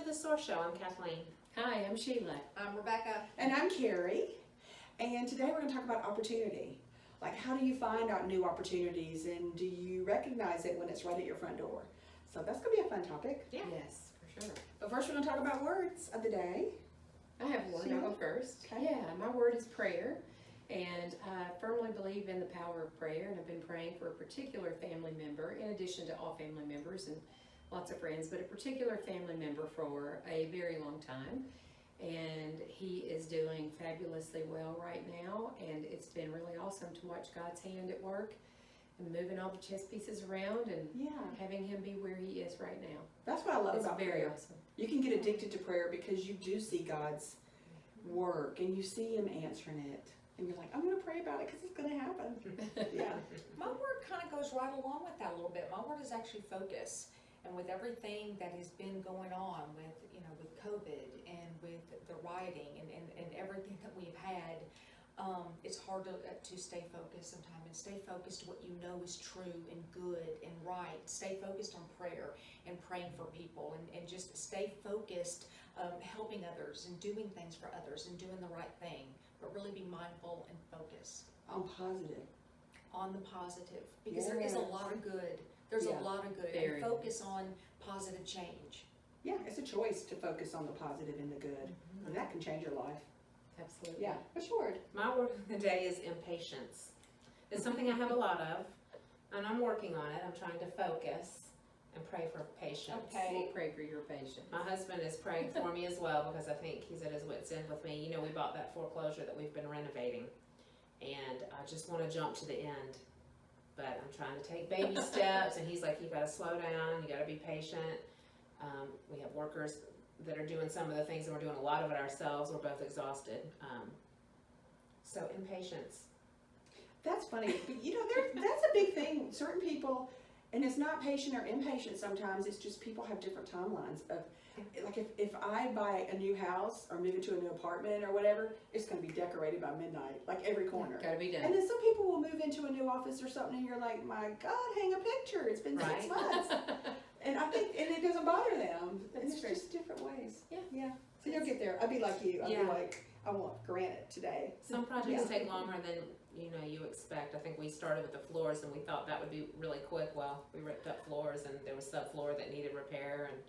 the SOAR Show. I'm Kathleen. Hi, I'm Sheila. I'm Rebecca. And I'm Carrie. And today we're going to talk about opportunity. Like, how do you find out new opportunities, and do you recognize it when it's right at your front door? So that's going to be a fun topic. Yeah. Yes, for sure. But first we're going to talk about words of the day. I have one. I'll go first. Okay. Yeah, my word is prayer. And I firmly believe in the power of prayer, and I've been praying for a particular family member, in addition to all family members and lots of friends, but a particular family member for a very long time. And he is doing fabulously well right now, and it's been really awesome to watch God's hand at work and moving all the chess pieces around and having him be where he is right now. That's what I love It's about very prayer. awesome. You can get addicted to prayer because you do see God's work and you see Him answering it. And you're like, I'm going to pray about it because it's going to happen. Yeah. My word kind of goes right along with that a little bit. My word is actually focus. And with everything that has been going on with, with COVID and with the rioting and everything that we've had, it's hard to stay focused sometimes and stay focused on what you know is true and good and right. Stay focused on prayer and praying for people and just stay focused, helping others and doing things for others and doing the right thing. But really be mindful and focus I'm positive. on the positive, because there is a lot of good. There's Yeah. a lot of good. Very. And focus on positive change. Yeah, it's a choice to focus on the positive and the good. And that can change your life. Absolutely. Yeah. What's your word? My word of the day is impatience. It's something I have a lot of, and I'm working on it. I'm trying to focus and pray for patience. Okay. We'll pray for your patience. My husband is praying for me as well, because I think he's at his wit's end with me. We bought that foreclosure that we've been renovating, and I just want to jump to the end. But I'm trying to take baby steps, and he's like, you got to slow down, you got to be patient. We have workers that are doing some of the things, and we're doing a lot of it ourselves. We're both exhausted. So impatience. That's funny. But that's a big thing. Certain people, and it's not patient or impatient sometimes, it's just people have different timelines of, like if I buy a new house or move into a new apartment or whatever, it's going to be decorated by midnight, like every corner. Gotta be done. And then some people will move into a new office or something and you're like, my God, hang a picture. It's been 6 Right. months. And I think, and it doesn't bother them. That's It's true. just different ways. Yeah. Yeah. So you'll get there. I'd be like you. I'd Yeah. be like, I want granite today. Some projects Yeah. take longer than you expect. I think we started with the floors, and we thought that would be really quick. Well, we ripped up floors, and there was subfloor that needed repair. And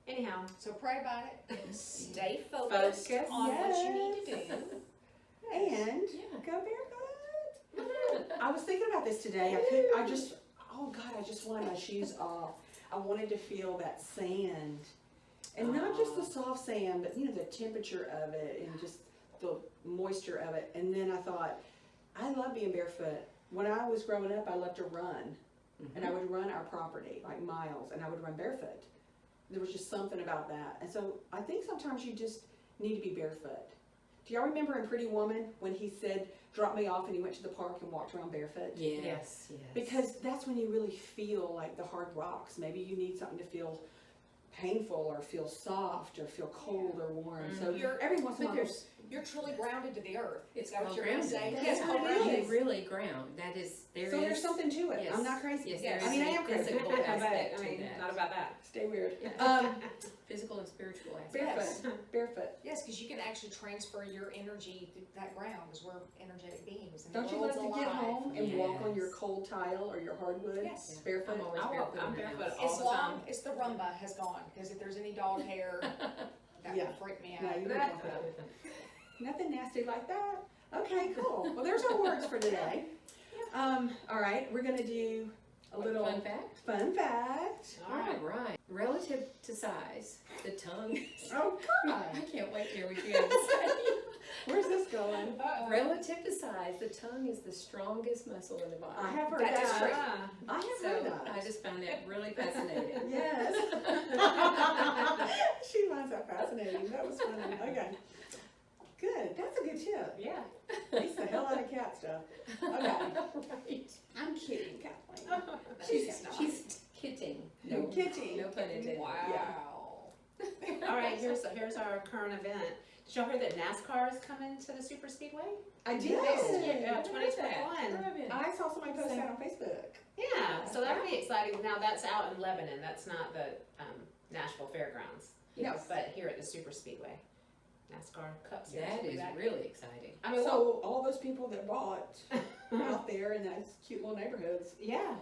anyhow, So pray about it. Stay focused Focus. on what you need to do. And Yeah. go barefoot. I was thinking about this today. I just wanted my shoes off. I wanted to feel that sand. And not just the soft sand, but the temperature of it and just the moisture of it. And then I thought, I love being barefoot. When I was growing up, I loved to run. And I would run our property, like miles, and I would run barefoot. There was just something about that. And so I think sometimes you just need to be barefoot. Do y'all remember in Pretty Woman when he said, drop me off, and he went to the park and walked around barefoot? Yes. Because that's when you really feel like the hard rocks. Maybe you need something to feel painful or feel soft or feel cold or warm. So every once in a while, You're truly grounded to the earth. It's Is that what called you're going to say? grounding. Yes, called it grounding. is. You really ground. That is, so there's something to it. Yes. I'm not crazy. Yes, Yes. there I mean, I is am a crazy. physical but aspect to that. not about that. Stay weird. Yeah. Physical and spiritual aspect. Yes. Barefoot. Yes, because you can actually transfer your energy to that ground, because we're energetic beings. And Don't the you love world's to get alive. home and walk on your Yes. cold tile or your hardwood? Yes. Barefoot. I'm always barefoot. I'm in the barefoot house. all As the long time. as the rumba has gone, because if there's any dog hair, that Yeah. would freak me No, out. you don't want that. Nothing nasty like that. Okay, cool. Well, there's our words for today. All right, we're gonna do a little Fun fact. fun fact. All right. All right. Relative to size, the tongue. Oh I God, can't wait to hear what you have to say. where's this going? Relative to size, the tongue is the strongest muscle in the body. I have heard That is that. true. I have So heard that. I just found that really fascinating. Yes. She finds that fascinating. That was funny. Okay. Good. That's a good tip. Yeah. Beats the hell out of cat stuff. Okay. Right. I'm kidding, Kathleen. She's kidding. No kidding. No pun intended. Wow. All right. Here's our current event. Did y'all hear that NASCAR is coming to the Super Speedway? I did. Yeah, What is that? 2021. I saw somebody post that on Facebook. Yeah. So that'll be exciting. Now that's out in Lebanon. That's not the Nashville Fairgrounds. No. But here at the Super Speedway. NASCAR Cup Series. That will be is back. really exciting. I mean, So all those people that bought out there in those cute little neighborhoods. yeah,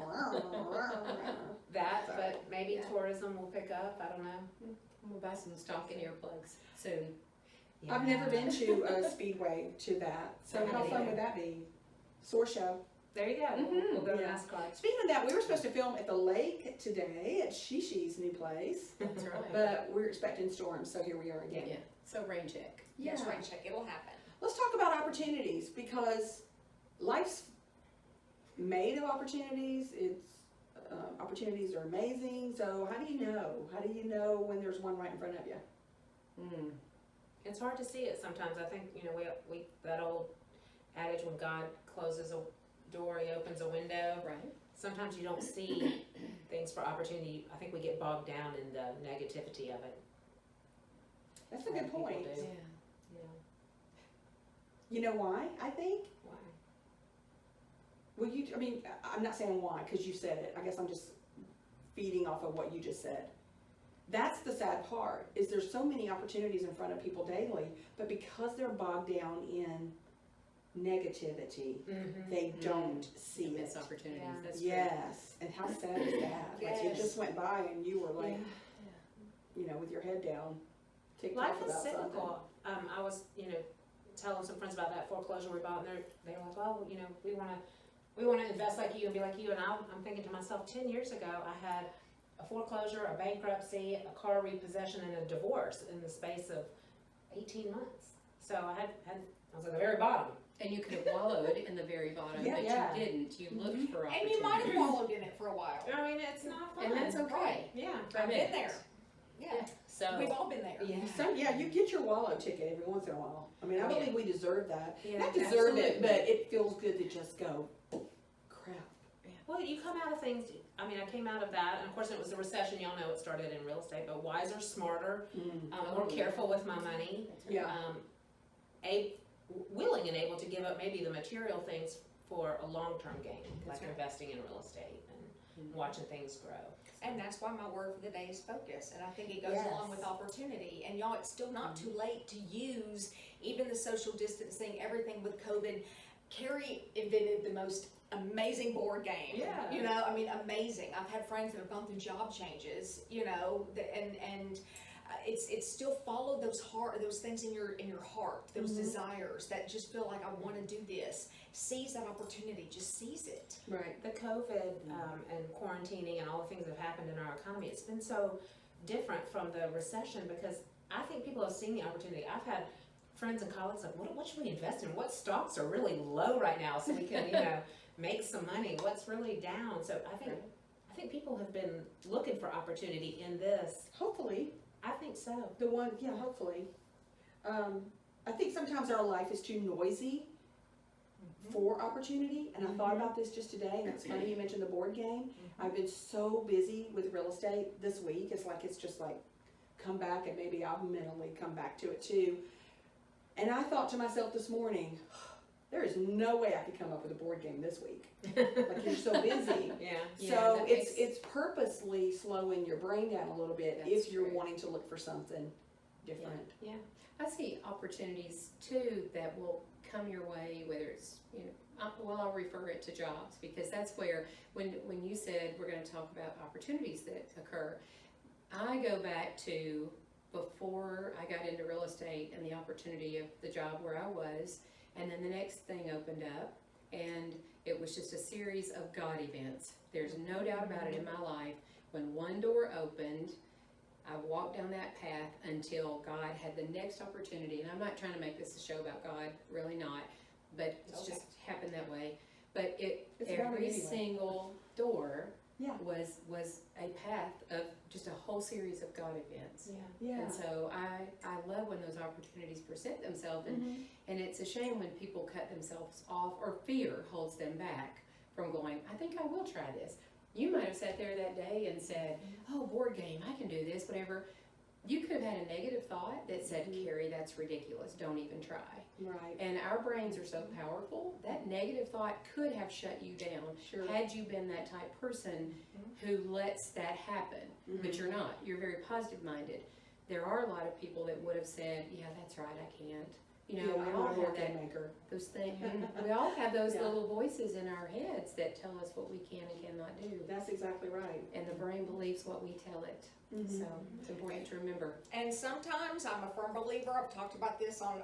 that, Sorry. but maybe Yeah. tourism will pick up, I don't know. We'll buy some stocking earplugs soon. I've never been to a speedway to that, so Me how fun neither. would that be? SOAR Show. There you go, we'll go to Yeah. NASCAR. Speaking of that, we were supposed to film at the lake today at Shishi's new place, That's right. but we're expecting storms, so here we are again. Yeah, so rain check. Yes, Yeah. rain check, it'll happen. Let's talk about opportunities, because life's made of opportunities. Opportunities are amazing, so how do you know? How do you know when there's one right in front of you? Mm. It's hard to see it sometimes. I think, you know, we that old adage, when God closes a door, he opens a window. Right. Sometimes you don't see things for opportunity. I think we get bogged down in the negativity of it. That's a good People point. do. Yeah. Yeah. You know why, I think? Why? Well, I'm not saying why, because you said it. I guess I'm just feeding off of what you just said. That's the sad part, is there's so many opportunities in front of people daily, but because they're bogged down in negativity, Mm-hmm. they don't see You miss it. opportunities. Yeah. That's true. Yes, and how sad is that? Like it Yes. just went by and you were like, Yeah. you know, with your head down, ticked Life off is about something. cyclical. I was, you know, telling some friends about that foreclosure we bought, and they were like, "Oh, you know, we want to invest like you and be like you." And I'm thinking to myself, 10 years ago, I had a foreclosure, a bankruptcy, a car repossession, and a divorce in the space of 18 months. So I was at the very bottom. And you could have wallowed in the very bottom, Yeah. but Yeah. you didn't. You looked Mhm. for And opportunities. you might have wallowed in it for a while. I mean, it's not fun. And that's okay. Right. Yeah. I've been there. Yeah, So we've all been there. Yeah. So, yeah, you get your wallow ticket every once in a while. I mean, I Yeah. believe we deserve that. Yeah, Not deserve it, absolutely. but it feels good to just go, crap. Well, you come out of things. I mean, I came out of that, and of course, it was a recession. Y'all know it started in real estate, but wiser, smarter, more careful with my money. That's right. Yeah. Willing and able to give up maybe the material things for a long-term gain, That's like right. investing in real estate and Mhm. watching things grow. And that's why my word for the day is focus, and I think it goes Yes. along with opportunity. And y'all, it's still not too late to use even the social distancing, everything with COVID. Carrie invented the most amazing board game. Yeah. You know, I mean, amazing. I've had friends that have gone through job changes, you know, and it's still follow those things in your heart, those Mhm. desires that just feel like I want to do this. Seize that opportunity, just seize it. Right. The COVID and quarantining and all the things that have happened in our economy, it's been so different from the recession because I think people have seen the opportunity. I've had friends and colleagues like, what should we invest in? What stocks are really low right now so we can, you know, make some money? What's really down? So I think people have been looking for opportunity in this. Hopefully, I think so. hopefully. I think sometimes our life is too noisy for opportunity, and I thought about this just today, and it's funny you mentioned the board game. I've been so busy with real estate this week, it's just like come back, and maybe I'll mentally come back to it too. And I thought to myself this morning, there is no way I could come up with a board game this week. Like you're so busy. Yeah. Yeah, So that it's makes- purposely slowing your brain down a little bit That's if you're true. wanting to look for something different. Yeah. I see opportunities too that will come your way, whether it's, you know, I'll refer it to jobs because that's where, when you said we're gonna talk about opportunities that occur, I go back to before I got into real estate and the opportunity of the job where I was, and then the next thing opened up, and it was just a series of God events. There's no doubt about it in my life. When one door opened, I walked down that path until God had the next opportunity. And I'm not trying to make this a show about God, really not, but it's Okay. just happened that way. But It's about it every anyway. single door Yeah. was a path of just a whole series of God events. Yeah. Yeah. And so I love when those opportunities present themselves, and it's a shame when people cut themselves off or fear holds them back from going, I think I will try this. You might have sat there that day and said, oh, board game, I can do this, whatever. You could have had a negative thought that said, Carrie, that's ridiculous, don't even try. Right. And our brains are so powerful, that negative thought could have shut you down Sure. had you been that type person who lets that happen. But you're not. You're very positive minded. there are a lot of people that would have said, yeah, that's right, I can't. You know, Yeah, we I'm all not a have game that, maker. those things, we all have those Yeah. little voices in our heads that tell us what we can and cannot do. That's exactly right. And the brain believes what we tell it. Mhm. So it's important to remember. And sometimes I'm a firm believer, I've talked about this on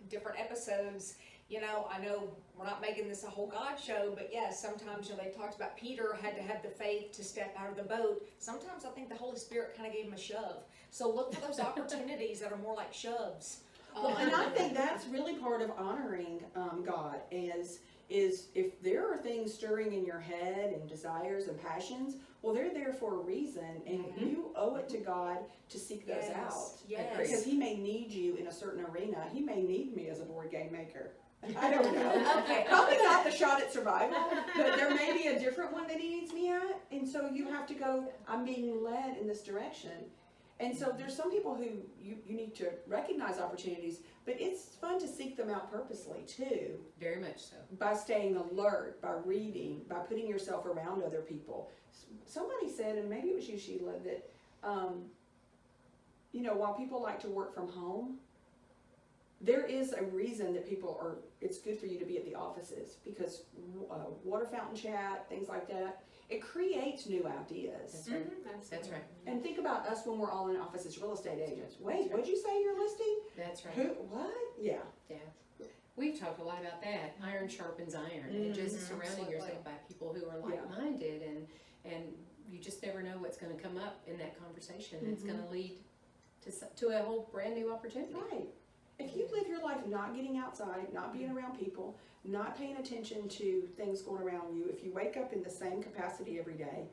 different episodes, you know, I know we're not making this a whole God show, but yes, sometimes, you know, they talked about Peter had to have the faith to step out of the boat. Sometimes I think the Holy Spirit kind of gave him a shove. So look for those opportunities that are more like shoves. Well, and I think that's really part of honoring God is if there are things stirring in your head and desires and passions, well, they're there for a reason, and you owe it to God to seek those out. Yes. Because He may need you in a certain arena. He may need me as a board game maker. I don't know. Okay. Probably not the shot at survival, but there may be a different one that He needs me at, and so you have to go, I'm being led in this direction. And so there's some people who you need to recognize opportunities, but it's fun to seek them out purposely too, Very much so. by staying alert, by reading, by putting yourself around other people. Somebody said, and maybe it was you, Sheila, that, you know, while people like to work from home, there is a reason that it's good for you to be at the offices, because water fountain chat, things like that, it creates new ideas. That's right. Absolutely. That's right. And think about us when we're all in office as real estate agents. Wait, what'd you say you're listing? That's right. Who, what? Yeah. Yeah. We've talked a lot about that. Iron sharpens iron, and just surrounding Absolutely. yourself by people who are like-minded, and you just never know what's going to come up in that conversation. It's going to lead to a whole brand new opportunity. Right. If you live your life not getting outside, not being around people, not paying attention to things going around you, if you wake up in the same capacity every day,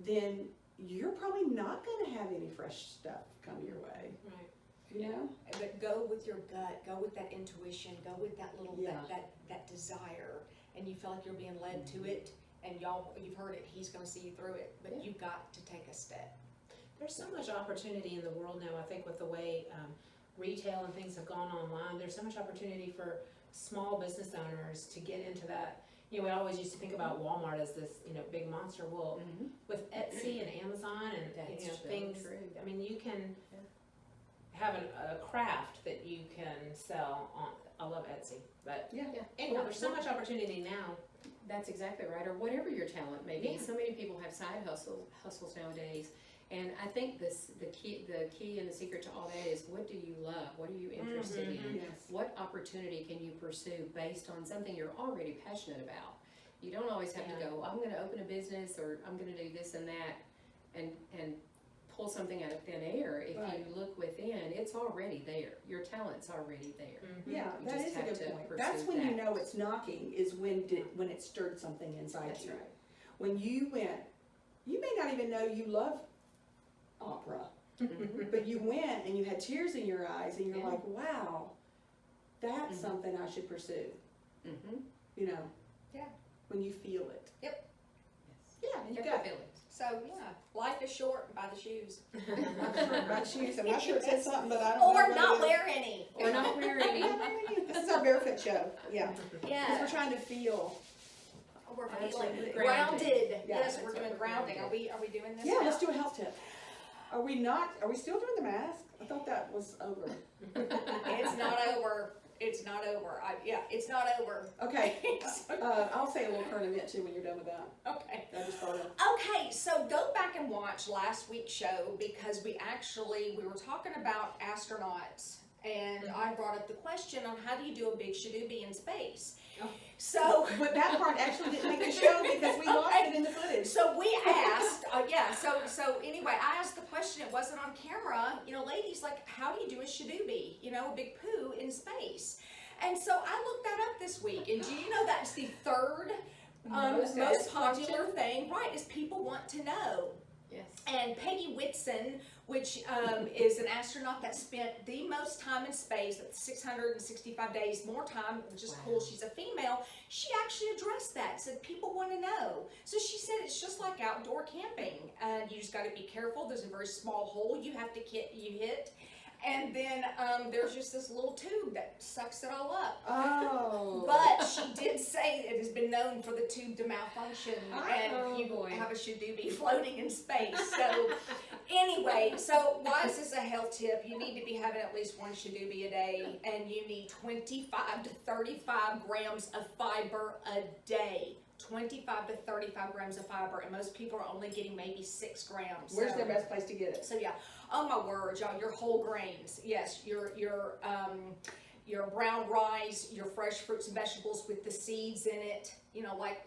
then you're probably not going to have any fresh stuff come your way. Right. You know? But go with your gut, go with that intuition, go with that little, Yeah. that desire, and you feel like you're being led to it, and you've heard it, He's gonna see you through it, but you've got to take a step. There's so much opportunity in the world now, I think, with the way retail and things have gone online. There's so much opportunity for small business owners to get into that. You know, we always used to think about Walmart as this, you know, big monster. Well, with Etsy and Amazon and, That's you know, so things, true. I mean, you can have a craft that you can sell on. I love Etsy, but Yeah. anyway, there's so much opportunity now. That's exactly right, or whatever your talent may be. Yeah. So many people have side hustles nowadays, and I think the key and the secret to all that is, what do you love? What are you interested in? Yes. What opportunity can you pursue based on something you're already passionate about? You don't always have to go, I'm going to open a business, or I'm going to do this and that, and pull something out of thin air. If Right. you look within, it's already there. Your talent's already there. Yeah, You that just is a have good to point. pursue That's when you that. know it's knocking, is when it stirred something inside That's you. right. When you went, you may not even know you love opera, but you went and you had tears in your eyes, and you're Yeah. like, wow, that's something I should pursue. Mm-hmm. You know? Yeah. When you feel it. Yes. Yeah, you Your got feelings. So, yeah, life is short, buy the shoes. about shoes. I'm not sure it says something, but I don't Or know. not wear any. Or not wear any. This is our Barefoot show. Yeah. Because Yeah. we're trying to feel. We're Absolutely. feeling Grounded. grounded. Yeah, Yes, that's we're what doing we're grounding. grounded. Are we doing this Yeah, now? let's do a health tip. Are we still doing the mask? I thought that was over. It's not over. It's not over. It's not over. Okay. I'll say a little current event too when you're done with that. Okay. I just thought of. Okay, so go back and watch last week's show, because we were talking about astronauts, and I brought up the question on how do you do a big shadoobie in space. Oh. So But that part actually didn't make the show because we lost it in the footage. So we asked, so anyway, I asked the question, it wasn't on camera, you know, ladies, like, how do you do a shadoobie, you know, a big poo in space? And so I looked that up this week, and do you know that's the third most popular thing, right, is people want to know. Yes. And Peggy Whitson, which is an astronaut that spent the most time in space, 665 days more time, which is cool. She's a female. She actually addressed that, said people want to know. So she said it's just like outdoor camping. You just got to be careful. There's a very small hole you have to hit. And then, there's just this little tube that sucks it all up. Oh. But she did say it has been known for the tube to malfunction and Oh, you boy. have a shadoobie floating in space. So anyway, so why is this a health tip? You need to be having at least one shadoobie a day, and you need 25 to 35 grams of fiber a day. 25 to 35 grams of fiber, and most people are only getting maybe 6 grams. Where's So- the best place to get it? So yeah, oh my word, y'all, your whole grains, yes, your brown rice, your fresh fruits and vegetables with the seeds in it, you know, like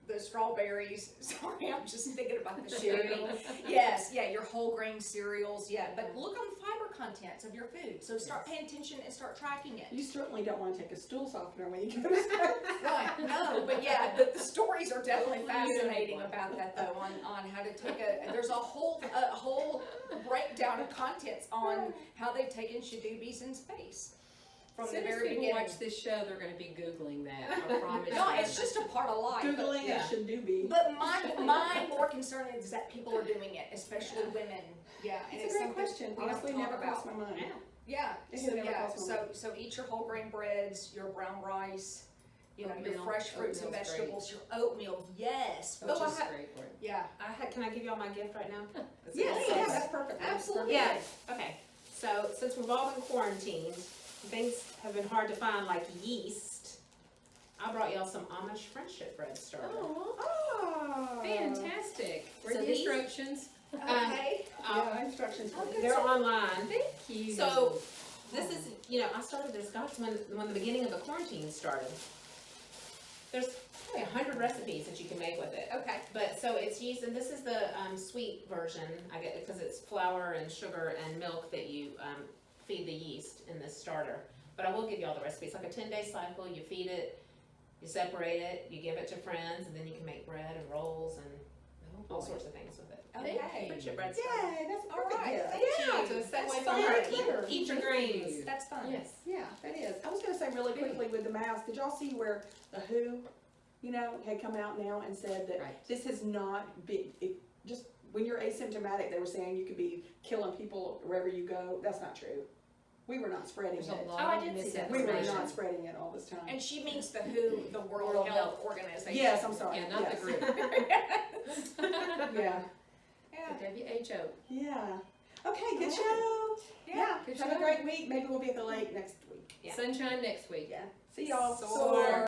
the strawberries. Sorry, I'm just thinking about the cereal. Yes, yeah, your whole grain cereals, yeah. But look on the fiber contents of your food. So start paying attention and start tracking it. You certainly don't want to take a stool softener when you go to school. Right, no, but yeah, the stories are definitely fascinating about that though, on how to take there's a whole breakdown of contents on how they've taken shadoobies in space. From As the soon as very people beginning. watch this show, they're gonna be Googling that, I promise No, you. it's just a part of life. but- Googling Yeah. it should do be. But my more concern is that people are doing it, especially women. Yeah, and It's a great something question. we don't Honestly, talk never about. crossed my mind. Yeah, It so never yeah, crossed my mind. so eat your whole grain breads, your brown rice, your Oatmeal. fresh fruits and Oatmeal's vegetables, your oatmeal. Yes. Which Oh, is great for you. yeah. Can I give y'all my gift right now? Yes, Yeah, yes. that's perfect. Absolutely. Yeah, okay. So since we've all been quarantined, things have been hard to find, like yeast. I brought y'all some Amish friendship bread starter. Oh. Fantastic. Read So the these- instructions. Okay. Yeah, instructions for you. They're online. Thank you. So this is, I started this, gosh, when the beginning of the quarantine started. There's probably 100 recipes that you can make with it. Okay. But so it's yeast, and this is the sweet version. I get it because it's flour and sugar and milk that you feed the yeast in this starter. But I will give you all the recipes. Like a 10-day cycle, you feed it, you separate it, you give it to friends, and then you can make bread and rolls and all sorts of things with it. Okay. Friendship bread. Yay, that's All perfect. right. gift. Thank Yeah, you. so it's that That's way fun. from her. Later. Eat your grains. That's fun. Yes. Yeah, that is. I was gonna say really quickly with the mask, did y'all see where the WHO, had come out now and said that Right. this has not been, just when you're asymptomatic, they were saying you could be killing people wherever you go. That's not true. We were not spreading There's it. a Oh, I lot of did see that. We were misinformation. not spreading it all this time. And she means the WHO, the World World Health Organization. Yes, I'm sorry. Yeah, not yes. the group. Yeah, The WHO. yeah. Okay, good show. Yeah. Good Have show. a great week. Maybe we'll be at the lake next week. Yeah. Sunshine next week. Yeah. See y'all. SOAR.